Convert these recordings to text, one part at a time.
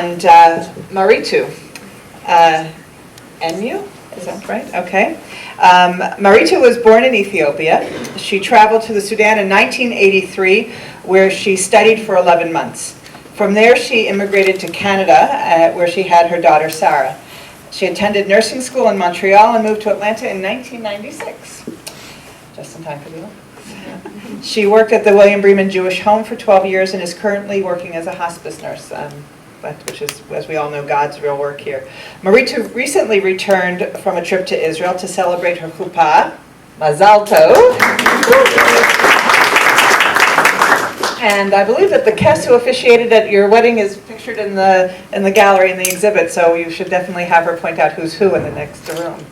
And Maritu Enyew, is that right? Okay. Maritu was born in Ethiopia. She traveled to the Sudan in 1983, where she studied for 11 months. From there, she immigrated to Canada, where she had her daughter, Sarah. She attended nursing school in Montreal and moved to Atlanta in 1996. Just in time for the Olympics. She worked at the William Bremen Jewish Home for 12 years and is currently working as a hospice nurse, which is, as we all know, God's real work here. Maritu recently returned from a trip to Israel to celebrate her chuppah. Mazal tov. And I believe that the guest who officiated at your wedding is pictured in the gallery in the exhibit, so you should definitely have her point out who's who in the next room.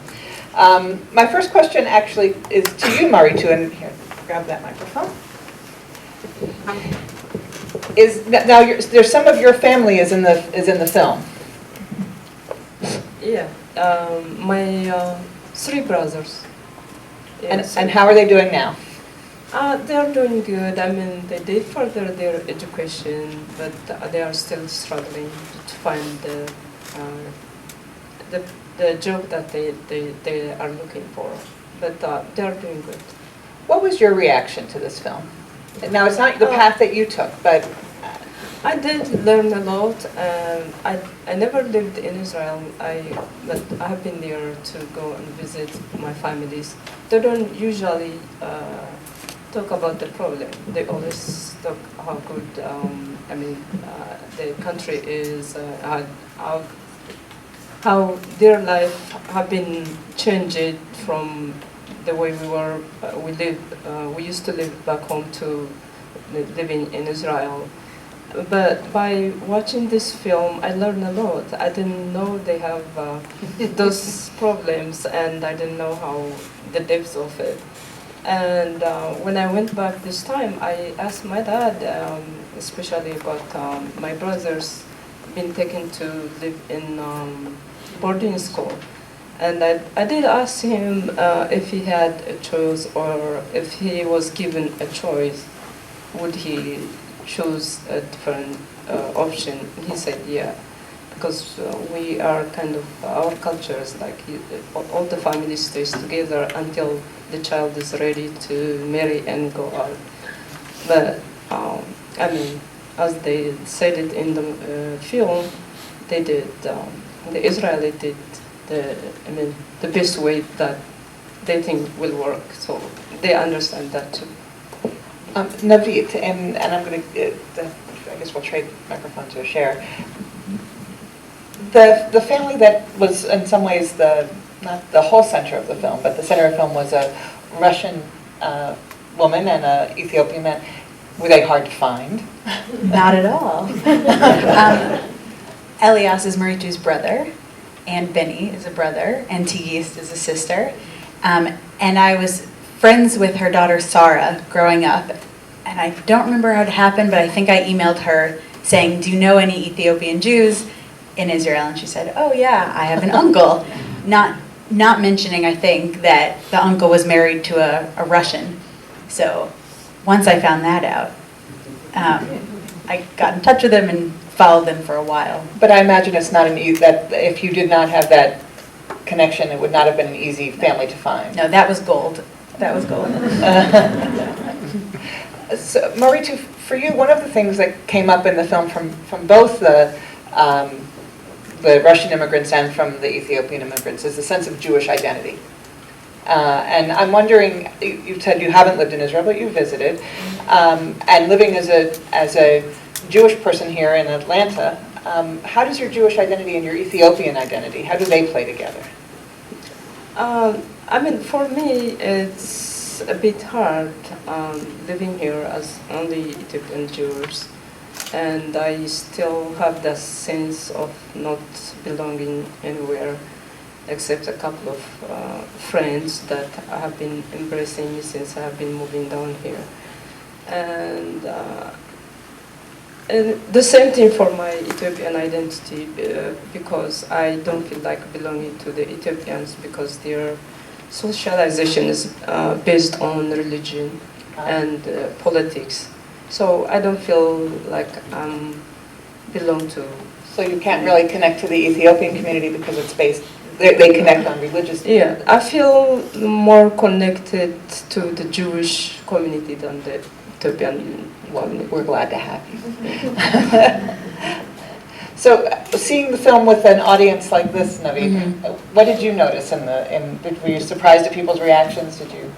My first question actually is to you, Maritu, and here, grab that microphone. There's some of your family is in the film. Yeah, my 3 brothers. Yes. And how are they doing now? They are doing good. I mean, they did further their education, but they are still struggling to find the job that they are looking for. But they are doing good. What was your reaction to this film? Now, it's not the path that you took, but... I did learn a lot. I never lived in Israel, but I have been there to go and visit my families. They don't usually talk about the problem. They always talk how good, the country is, how their life have been changed from the way we used to live back home to living in Israel. But by watching this film, I learned a lot. I didn't know they have those problems, and I didn't know how the depths of it. And when I went back this time, I asked my dad, especially about my brothers being taken to live in boarding school. And I did ask him if he had a choice, or if he was given a choice, would he choose a different option? He said yeah, because we are kind of, our culture is like all the family stays together until the child is ready to marry and go out. But I mean, as they said it in the film, they did, the Israeli did the best way that they think will work, so they understand that too. Navit, and I'm going to, I guess we'll trade microphones or share. The family that was in some ways not the whole center of the film, but the center of the film was a Russian woman and an Ethiopian man. Were they hard to find? Not at all. Elias is Maritu's brother, and Benny is a brother, and Tigist is a sister. And I was friends with her daughter Sarah growing up, and I don't remember how it happened, but I think I emailed her saying, do you know any Ethiopian Jews in Israel? And she said, oh yeah, I have an uncle. Not mentioning, I think, that the uncle was married to a Russian. So once I found that out, I got in touch with them and followed them for a while. But I imagine it's not that if you did not have that connection, it would not have been an easy family to find. No, that was gold. That was gold. So, Maritu, for you, one of the things that came up in the film from both the Russian immigrants and from the Ethiopian immigrants is the sense of Jewish identity. And I'm wondering, you said you haven't lived in Israel, but you visited, and living as a Jewish person here in Atlanta, how does your Jewish identity and your Ethiopian identity, how do they play together? I mean, for me, it's a bit hard living here as only Ethiopian Jews, and I still have that sense of not belonging anywhere except a couple of friends that I have been embracing me since I have been moving down here. And the same thing for my Ethiopian identity, because I don't feel like belonging to the Ethiopians because their socialization is based on religion and politics. So I don't feel like I'm belong to. So you can't really connect to the Ethiopian community because it's based, they connect on religious. Yeah, I feel more connected to the Jewish community than the Ethiopian community. We're glad to have you. So, seeing the film with an audience like this, Navit, what did you notice were you surprised at people's reactions? Did you?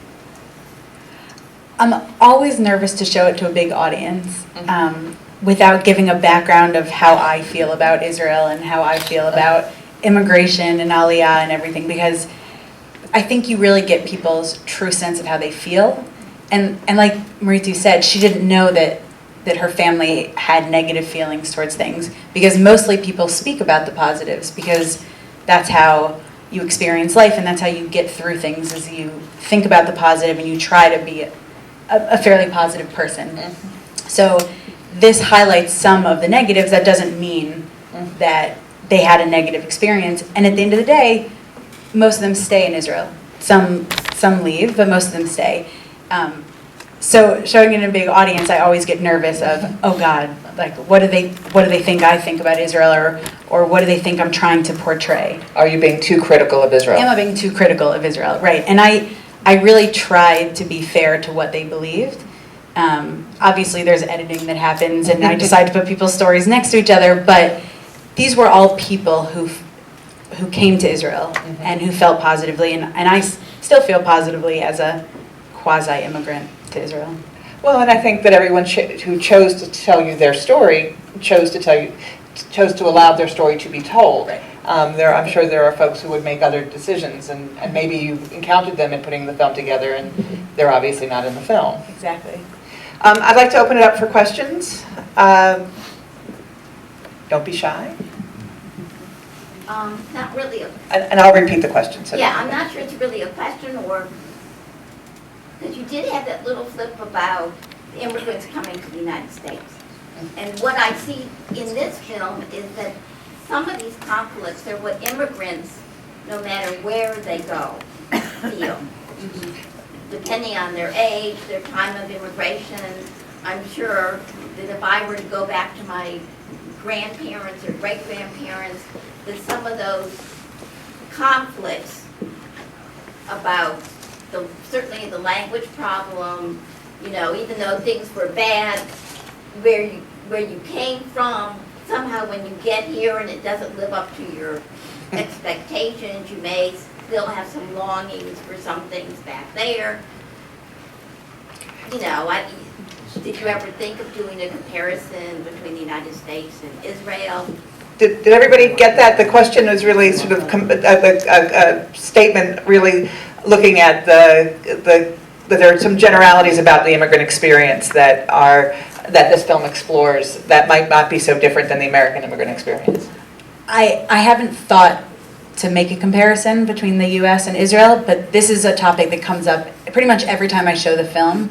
I'm always nervous to show it to a big audience without giving a background of how I feel about Israel and how I feel about immigration and Aliyah and everything, because I think you really get people's true sense of how they feel. And like Maritu said, she didn't know that her family had negative feelings towards things, because mostly people speak about the positives, because that's how you experience life and that's how you get through things, is you think about the positive and you try to be a fairly positive person. So this highlights some of the negatives. That doesn't mean that they had a negative experience. And at the end of the day, most of them stay in Israel. Some leave, but most of them stay. So showing it in a big audience, I always get nervous of, oh God, like what do they think I think about Israel, or what do they think I'm trying to portray? Are you being too critical of Israel? Am I being too critical of Israel? Right. And I really tried to be fair to what they believed. Obviously there's editing that happens, and I decide to put people's stories next to each other, but these were all people who came to Israel and who felt positively, and I still feel positively as a quasi-immigrant to Israel. Well, and I think that everyone who chose to tell you their story chose to allow their story to be told. Right. I'm sure there are folks who would make other decisions, and maybe you encountered them in putting the film together, and they're obviously not in the film. Exactly. I'd like to open it up for questions. Don't be shy. Not really. And I'll repeat the question. So Yeah, I'm not sure it's really a question, or because you did have that little flip about immigrants coming to the United States. And what I see in this film is that some of these conflicts are what immigrants, no matter where they go, feel. Depending on their age, their time of immigration, I'm sure that if I were to go back to my grandparents or great-grandparents, that some of those conflicts about certainly the language problem, even though things were bad, where you came from, somehow when you get here and it doesn't live up to your expectations, you may still have some longings for some things back there. Did you ever think of doing a comparison between the United States and Israel? Did everybody get that? The question is really sort of a statement really looking at that there are some generalities about the immigrant experience that this film explores that might not be so different than the American immigrant experience. I haven't thought to make a comparison between the U.S. and Israel, but this is a topic that comes up pretty much every time I show the film.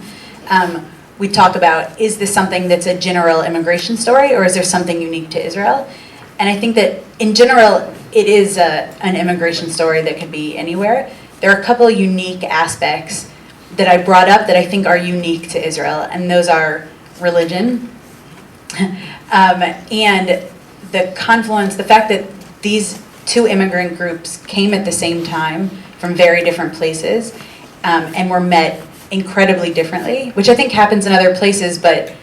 We talk about, is this something that's a general immigration story, or is there something unique to Israel? And I think that in general, it is an immigration story that could be anywhere. There are a couple of unique aspects that I brought up that I think are unique to Israel, and those are religion and the confluence, the fact that these two immigrant groups came at the same time from very different places and were met incredibly differently, which I think happens in other places, but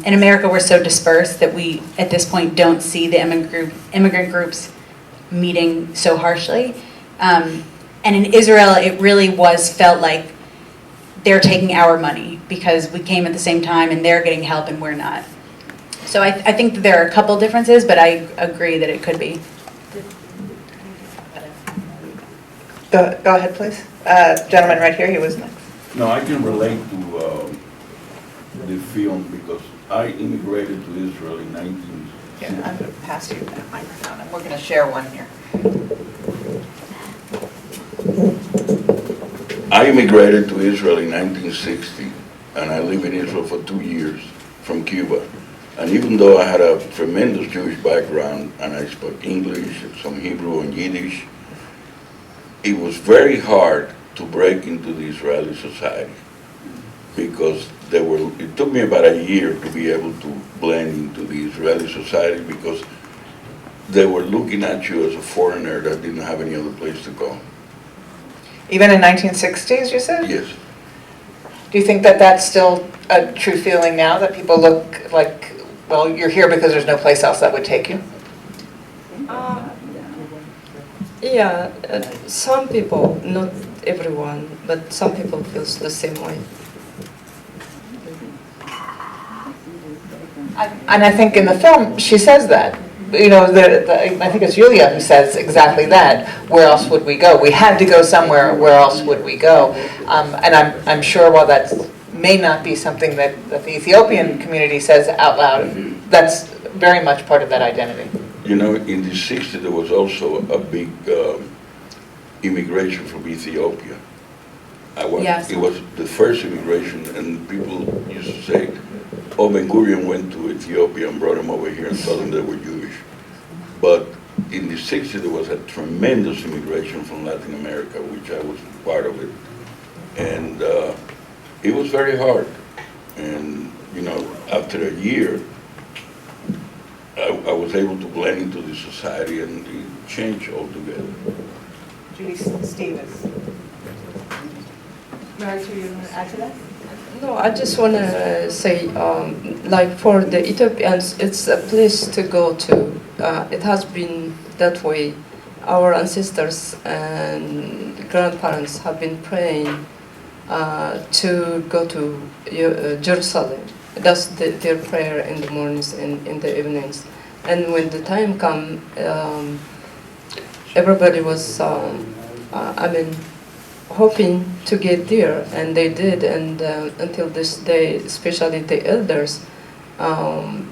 in America we're so dispersed that we at this point don't see the immigrant groups meeting so harshly. And in Israel it really felt like they're taking our money because we came at the same time and they're getting help and we're not. So I think that there are a couple differences, but I agree that it could be. Go ahead, please. Gentleman right here, he was next. No, I can relate to the film because I immigrated to Israel in 1960. Here, I'm going to pass you that microphone, and we're going to share one here. I immigrated to Israel in 1960, and I lived in Israel for 2 years from Cuba. And even though I had a tremendous Jewish background, and I spoke English, some Hebrew and Yiddish, it was very hard to break into the Israeli society because it took me about a year to be able to blend into the Israeli society because they were looking at you as a foreigner that didn't have any other place to go. Even in 1960s, you said? Yes. Do you think that that's still a true feeling now, that people look like, well, you're here because there's no place else that would take you? Yeah, some people, not everyone, but some people feels the same way. And I think in the film, she says that. You know, I think it's Yulia who says exactly that. Where else would we go? We had to go somewhere. Where else would we go? And I'm sure while that may not be something that the Ethiopian community says out loud, that's very much part of that identity. You know, in the 60s, there was also a big immigration from Ethiopia. Yes. It was the first immigration, and people used to say, oh, Ben Gurion went to Ethiopia and brought them over here and told them they were Jewish. But in the 60s, there was a tremendous immigration from Latin America, which I was part of it. And it was very hard. And, you know, after a year, I was able to blend into the society and it changed altogether. Judy Stevens. Maritu, you want to add to that? No, I just want to say, like for the Ethiopians, it's a place to go to. It has been that way. Our ancestors and grandparents have been praying to go to Jerusalem. That's their prayer in the mornings and in the evenings. And when the time come, everybody was, hoping to get there, and they did, and until this day, especially the elders,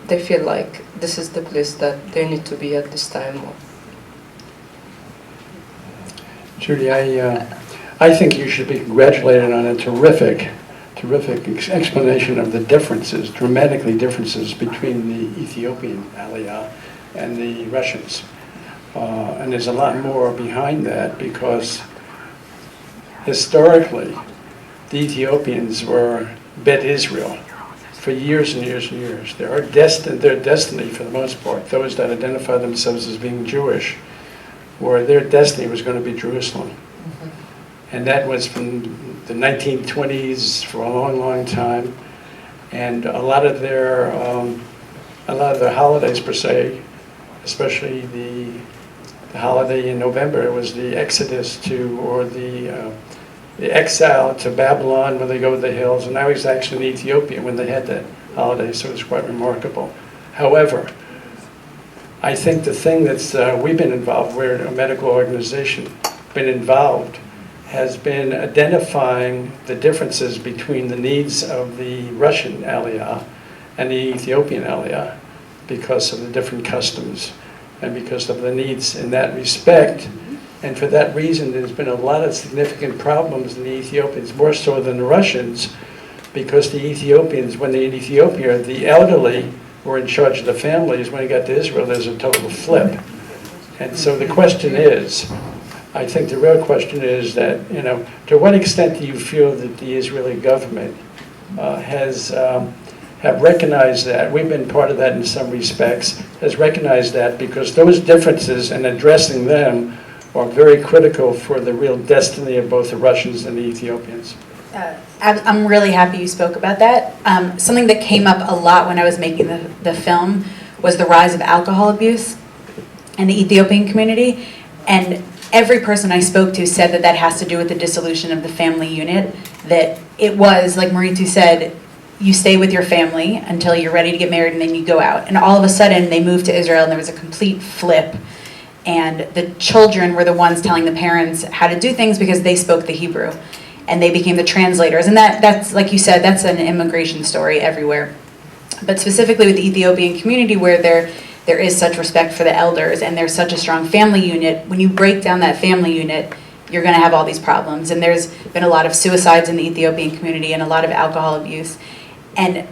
they feel like this is the place that they need to be at this time. Judy, I think you should be congratulated on a terrific explanation of the differences, dramatically differences between the Ethiopian Aliyah and the Russians. And there's a lot more behind that because historically, the Ethiopians were Bet Israel for years and years and years. Their destiny, for the most part, those that identify themselves as being Jewish, where their destiny was going to be Jerusalem. And that was from the 1920s for a long, long time. And a lot of their holidays, per se, especially the holiday in November, was the Exodus or the exile to Babylon when they go to the hills, and I was actually in Ethiopia when they had that holiday, so it's quite remarkable. However, I think the thing that's we've been involved, we're a medical organization, been involved, has been identifying the differences between the needs of the Russian Aliyah and the Ethiopian Aliyah because of the different customs and because of the needs in that respect. And for that reason, there's been a lot of significant problems in the Ethiopians, more so than the Russians, because the Ethiopians, when they're in Ethiopia, the elderly were in charge of the families. When they got to Israel, there's a total flip. And so the question is, I think the real question is that, you know, to what extent do you feel that the Israeli government have recognized that, we've been part of that in some respects, has recognized that because those differences and addressing them are very critical for the real destiny of both the Russians and the Ethiopians. I'm really happy you spoke about that. Something that came up a lot when I was making the film was the rise of alcohol abuse in the Ethiopian community. And every person I spoke to said that that has to do with the dissolution of the family unit, that it was, like Maritu said, you stay with your family until you're ready to get married and then you go out. And all of a sudden they moved to Israel and there was a complete flip. And the children were the ones telling the parents how to do things because they spoke the Hebrew. And they became the translators. And that's, like you said, that's an immigration story everywhere. But specifically with the Ethiopian community, where there is such respect for the elders and there's such a strong family unit, when you break down that family unit, you're going to have all these problems. And there's been a lot of suicides in the Ethiopian community and a lot of alcohol abuse. And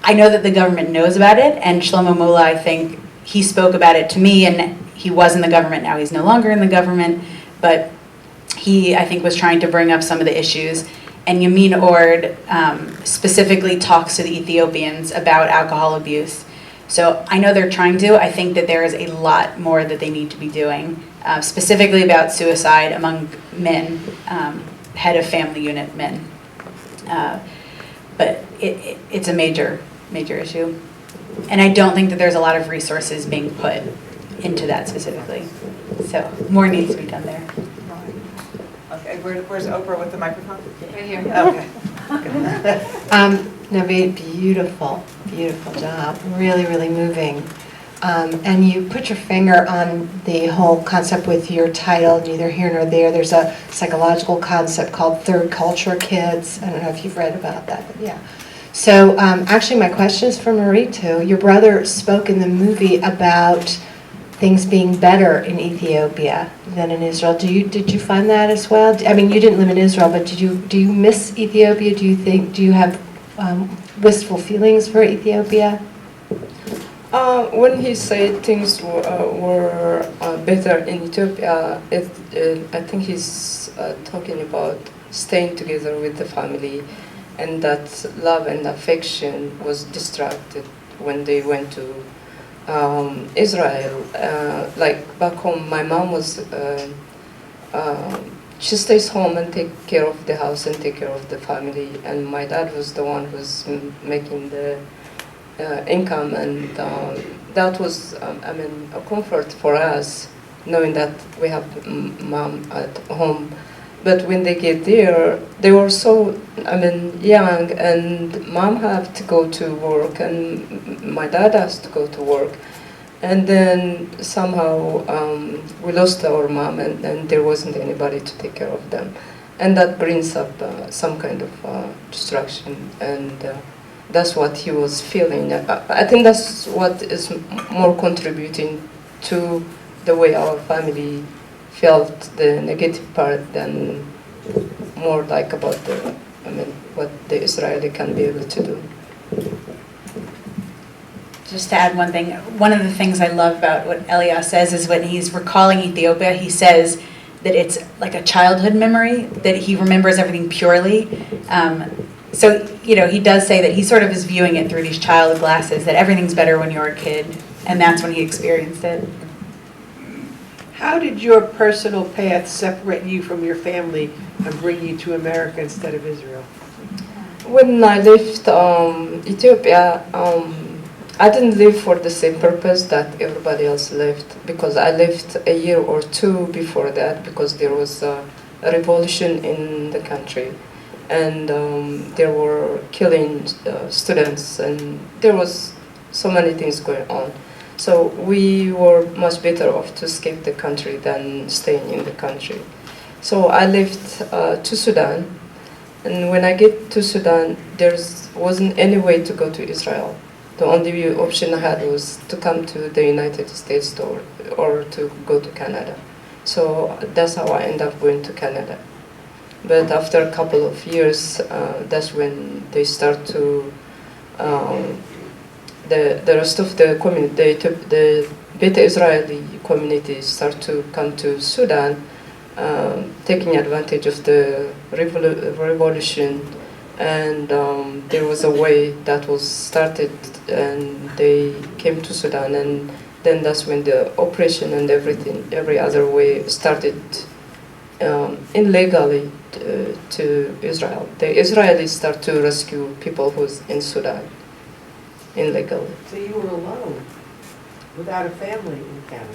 I know that the government knows about it. And Shlomo Mola, I think, he spoke about it to me, and he was in the government. Now he's no longer in the government. But he, I think, was trying to bring up some of the issues. And Yamin Ord specifically talks to the Ethiopians about alcohol abuse. So I know they're trying to. I think that there is a lot more that they need to be doing, specifically about suicide among men, head of family unit men. But it's a major issue. And I don't think that there's a lot of resources being put into that specifically. So more needs to be done there. Okay, where's Oprah with the microphone? Right here. Okay. Navit, beautiful job. Really, really moving. And you put your finger on the whole concept with your title, Neither Here Nor There. There's a psychological concept called third culture kids. I don't know if you've read about that, but yeah. So actually my question is for Maritu. Your brother spoke in the movie about things being better in Ethiopia than in Israel. Did you find that as well? I mean, you didn't live in Israel, but do you miss Ethiopia? Do you have wistful feelings for Ethiopia? When he said things were better in Ethiopia, I think he's talking about staying together with the family, and that love and affection was distracted when they went to Israel. Like back home, my mom was, she stays home and take care of the house and take care of the family, and my dad was the one who's making the income, and that was, a comfort for us, knowing that we have mom at home. But when they get there, they were so, young, and mom had to go to work, and my dad has to go to work. And then somehow we lost our mom, and there wasn't anybody to take care of them. And that brings up some kind of distraction, and that's what he was feeling. I think that's what is more contributing to the way our family felt the negative part than more like about what the Israeli can be able to do. Just to add one thing, one of the things I love about what Elias says is when he's recalling Ethiopia, he says that it's like a childhood memory, that he remembers everything purely. So, he does say that he sort of is viewing it through these child glasses, that everything's better when you're a kid, and that's when he experienced it. How did your personal path separate you from your family and bring you to America instead of Israel? When I left Ethiopia, I didn't live for the same purpose that everybody else left, because I left a year or two before that because there was a revolution in the country, and there were killing students, and there was so many things going on. So we were much better off to escape the country than staying in the country. So I left to Sudan, and when I get to Sudan, there wasn't any way to go to Israel. The only option I had was to come to the United States or to go to Canada. So that's how I ended up going to Canada. But after a couple of years, that's when they start to the rest of the community, the Beta Israeli community start to come to Sudan, taking advantage of the revolution, and there was a way that was started, and they came to Sudan, and then that's when the operation and every other way started illegally to Israel. The Israelis start to rescue people who's in Sudan. Illegally. So you were alone, without a family in Canada?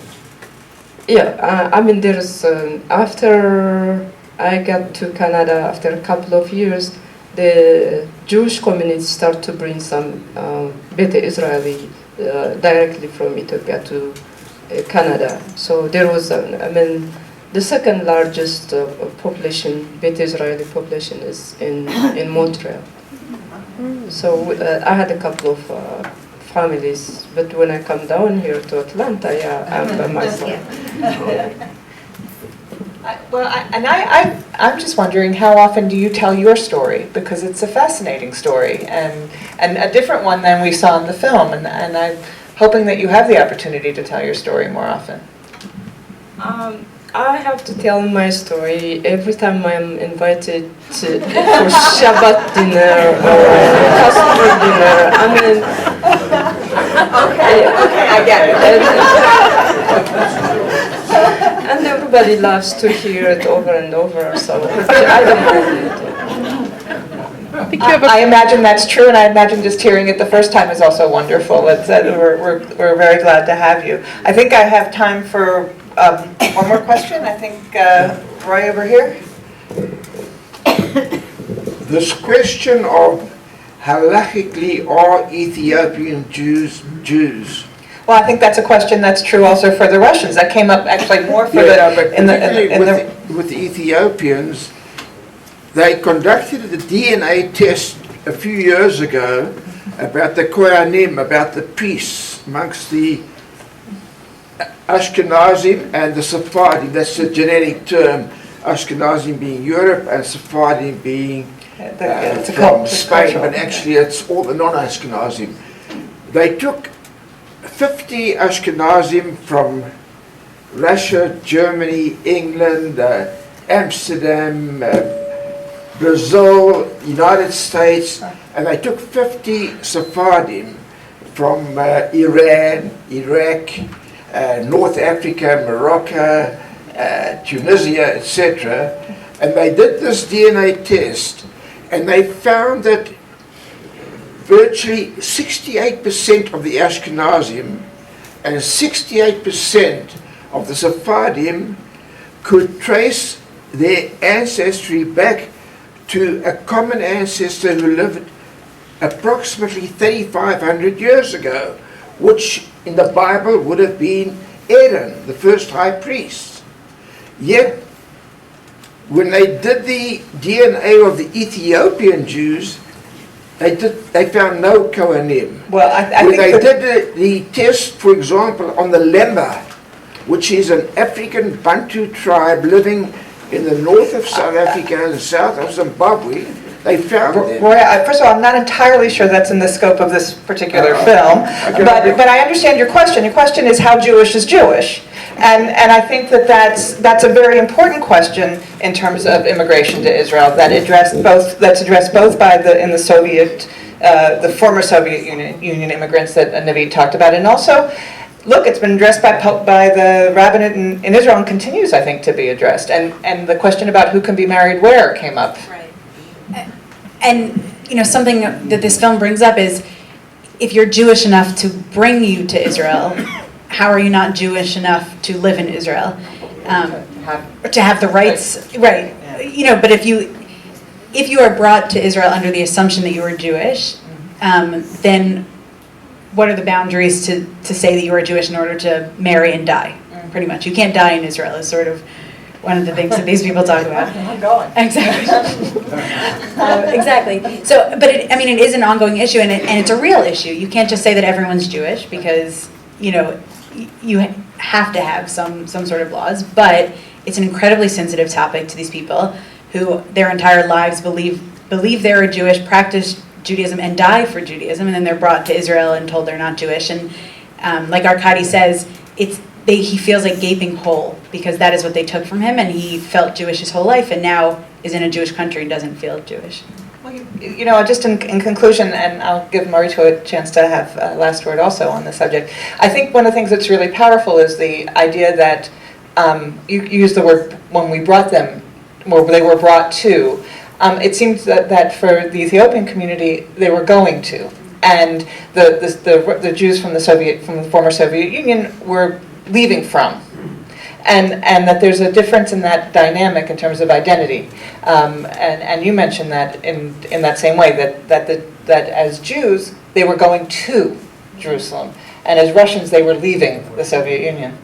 Yeah, there's, after I got to Canada, after a couple of years, the Jewish community start to bring some Beta Israeli directly from Ethiopia to Canada. So there was, the second largest population, Beta Israeli population is in Montreal. So I had a couple of families, but when I come down here to Atlanta, I'm by myself. I'm just wondering, how often do you tell your story? Because it's a fascinating story, and a different one than we saw in the film, and I'm hoping that you have the opportunity to tell your story more often. I have to tell my story every time I'm invited for Shabbat dinner or customer dinner. I mean, Okay, I get it. and everybody loves to hear it over and over, so I don't mind it. I imagine that's true, and I imagine just hearing it the first time is also wonderful. We're very glad to have you. I think I have time for one more question. I think Roy over here. This question of halachically are Ethiopian Jews Jews? Well, I think that's a question that's true also for the Russians. That came up actually more for But particularly with the Ethiopians, they conducted the DNA test a few years ago about the Kohanim, about the priests amongst the Ashkenazim and the Sephardim. That's a genetic term, Ashkenazim being Europe and Sephardim being from Spain, but actually it's all the non-Ashkenazim. They took 50 Ashkenazim from Russia, Germany, England, Amsterdam, Brazil, United States, and they took 50 Sephardim from Iran, Iraq, North Africa, Morocco, Tunisia, etc. And they did this DNA test, and they found that virtually 68% of the Ashkenazim and 68% of the Sephardim could trace their ancestry back to a common ancestor who lived approximately 3,500 years ago, which in the Bible would have been Aaron, the first high priest. Yet, when they did the DNA of the Ethiopian Jews, they found no Kohanim. Well, I when think they did the test, for example, on the Lemba, which is an African Bantu tribe living in the north of South Africa and the south of Zimbabwe, they found them. Roy, first of all, I'm not entirely sure that's in the scope of this particular film, but I understand your question. Your question is how Jewish is Jewish, and I think that's a very important question in terms of immigration to Israel that's addressed both by in the Soviet, the former Soviet Union immigrants that Navit talked about, and also. Look, it's been addressed by the rabbinate in Israel and continues, I think, to be addressed. And the question about who can be married where came up. Right. And, something that this film brings up is, if you're Jewish enough to bring you to Israel, how are you not Jewish enough to live in Israel? To have the rights, right. Yeah. But if you are brought to Israel under the assumption that you are Jewish, then what are the boundaries to say that you are Jewish in order to marry and die? Pretty much. You can't die in Israel is sort of one of the things that these people talk about. I'm going. Exactly. Exactly. So, but it is an ongoing issue, and it's a real issue. You can't just say that everyone's Jewish because, you have to have some sort of laws, but it's an incredibly sensitive topic to these people who their entire lives believe they're Jewish, practice Judaism and die for Judaism, and then they're brought to Israel and told they're not Jewish. And like Arkady says, he feels like gaping hole because that is what they took from him, and he felt Jewish his whole life, and now is in a Jewish country and doesn't feel Jewish. Well, just in conclusion, and I'll give Maritu a chance to have a last word also on the subject. I think one of the things that's really powerful is the idea that you use the word when we brought them, or they were brought to. It seems that for the Ethiopian community, they were going to, and the Jews from the former Soviet Union were leaving from, and that there's a difference in that dynamic in terms of identity, and you mentioned that in that same way that as Jews they were going to Jerusalem, and as Russians they were leaving the Soviet Union.